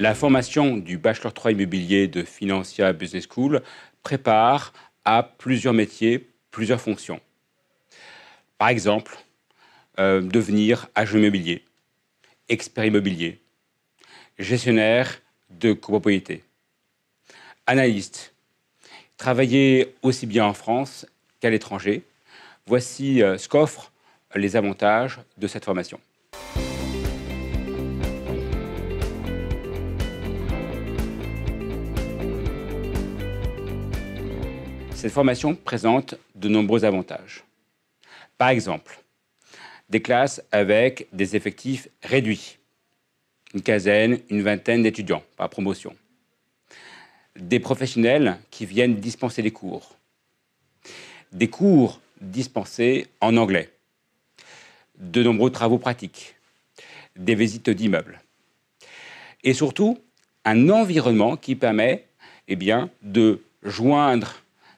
La formation du Bachelor 3 immobilier de Financia Business School prépare à plusieurs métiers, plusieurs fonctions. Par exemple, devenir agent immobilier, expert immobilier, gestionnaire de copropriété, analyste, travailler aussi bien en France qu'à l'étranger. Voici ce qu'offrent les avantages de cette formation. Cette formation présente de nombreux avantages. Par exemple, des classes avec des effectifs réduits, une quinzaine, une vingtaine d'étudiants par promotion. Des professionnels qui viennent dispenser des cours dispensés en anglais, de nombreux travaux pratiques, des visites d'immeubles. Et surtout, un environnement qui permet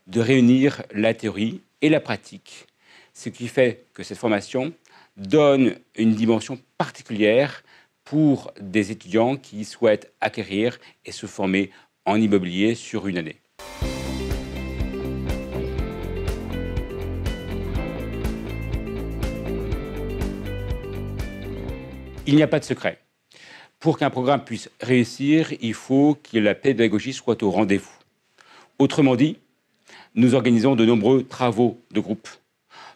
de réunir la théorie et la pratique. Ce qui fait que cette formation donne une dimension particulière pour des étudiants qui souhaitent acquérir et se former en immobilier sur une année. Il n'y a pas de secret. Pour qu'un programme puisse réussir, il faut que la pédagogie soit au rendez-vous. Autrement dit, nous organisons de nombreux travaux de groupe,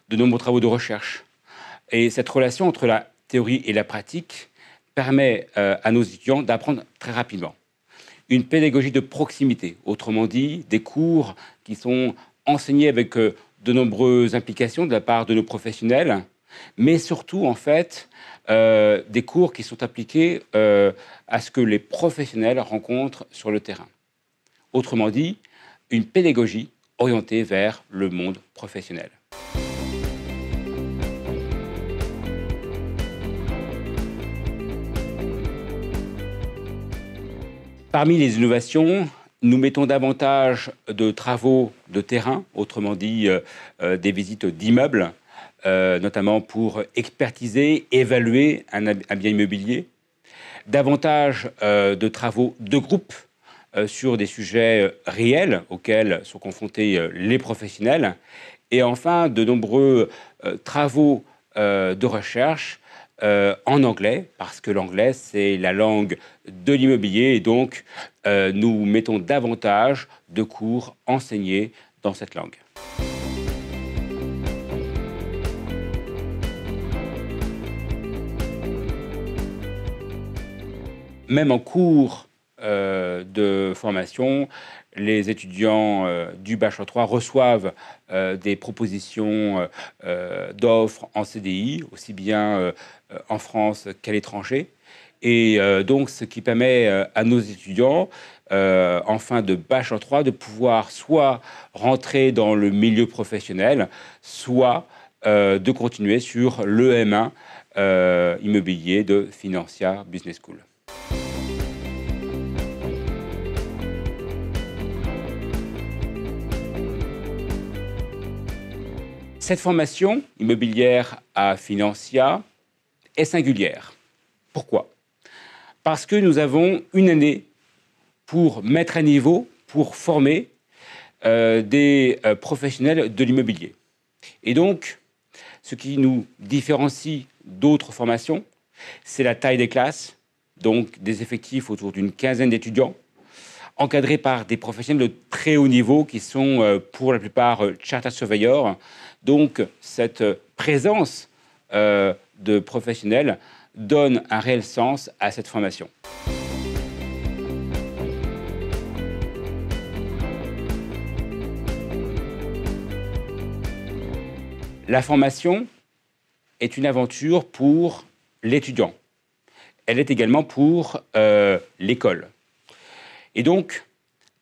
de nombreux travaux de recherche. Et cette relation entre la théorie et la pratique permet à nos étudiants d'apprendre très rapidement. Une pédagogie de proximité, autrement dit, des cours qui sont enseignés avec de nombreuses implications de la part de nos professionnels, mais surtout, en fait, des cours qui sont appliqués à ce que les professionnels rencontrent sur le terrain. Autrement dit, une pédagogie orientée vers le monde professionnel. Parmi les innovations, nous mettons davantage de travaux de terrain, autrement dit des visites d'immeubles, notamment pour expertiser, évaluer un bien immobilier, davantage de travaux de groupe sur des sujets réels auxquels sont confrontés les professionnels, et enfin de nombreux travaux de recherche en anglais, parce que l'anglais, c'est la langue de l'immobilier, et donc nous mettons davantage de cours enseignés dans cette langue. Même en cours de formation, les étudiants du Bachelor 3 reçoivent des propositions d'offres en CDI, aussi bien en France qu'à l'étranger. Et donc, ce qui permet à nos étudiants, en fin de Bachelor 3, de pouvoir soit rentrer dans le milieu professionnel, soit de continuer sur l'EM1 immobilier de Financia Business School. Cette formation immobilière à Financia est singulière. Pourquoi? Parce que nous avons une année pour mettre à niveau, pour former des professionnels de l'immobilier. Et donc, ce qui nous différencie d'autres formations, c'est la taille des classes, donc des effectifs autour d'une quinzaine d'étudiants, encadrés par des professionnels de très haut niveau qui sont pour la plupart chartered surveyors. Donc, cette présence de professionnels donne un réel sens à cette formation. La formation est une aventure pour l'étudiant. Elle est également pour l'école. Et donc,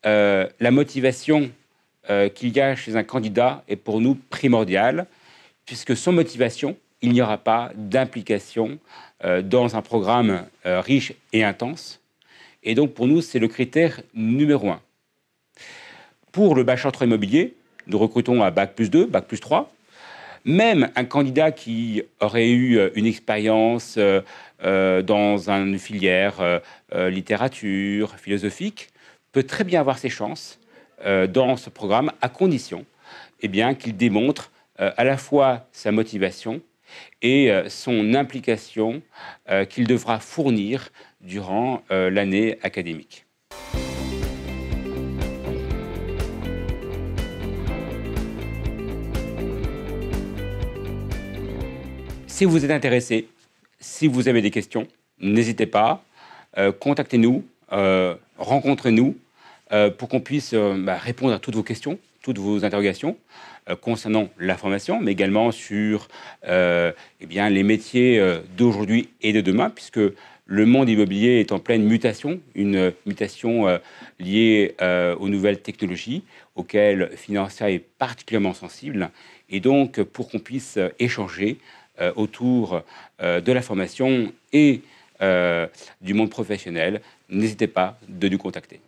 la motivation qu'il y a chez un candidat est pour nous primordiale, puisque sans motivation, il n'y aura pas d'implication dans un programme riche et intense. Et donc, pour nous, c'est le critère numéro 1. Pour le Bachelor 3 immobilier, nous recrutons à Bac+2, Bac+3. Même un candidat qui aurait eu une expérience dans une filière littérature, philosophique, peut très bien avoir ses chances dans ce programme, à condition qu'il démontre à la fois sa motivation et son implication qu'il devra fournir durant l'année académique. Si vous êtes intéressé, si vous avez des questions, n'hésitez pas, contactez-nous, rencontrez-nous pour qu'on puisse répondre à toutes vos questions, toutes vos interrogations concernant la formation, mais également sur les métiers d'aujourd'hui et de demain, puisque le monde immobilier est en pleine mutation, une mutation liée aux nouvelles technologies, auxquelles Financia est particulièrement sensible. Et donc, pour qu'on puisse échanger autour de la formation et du monde professionnel, n'hésitez pas de nous contacter.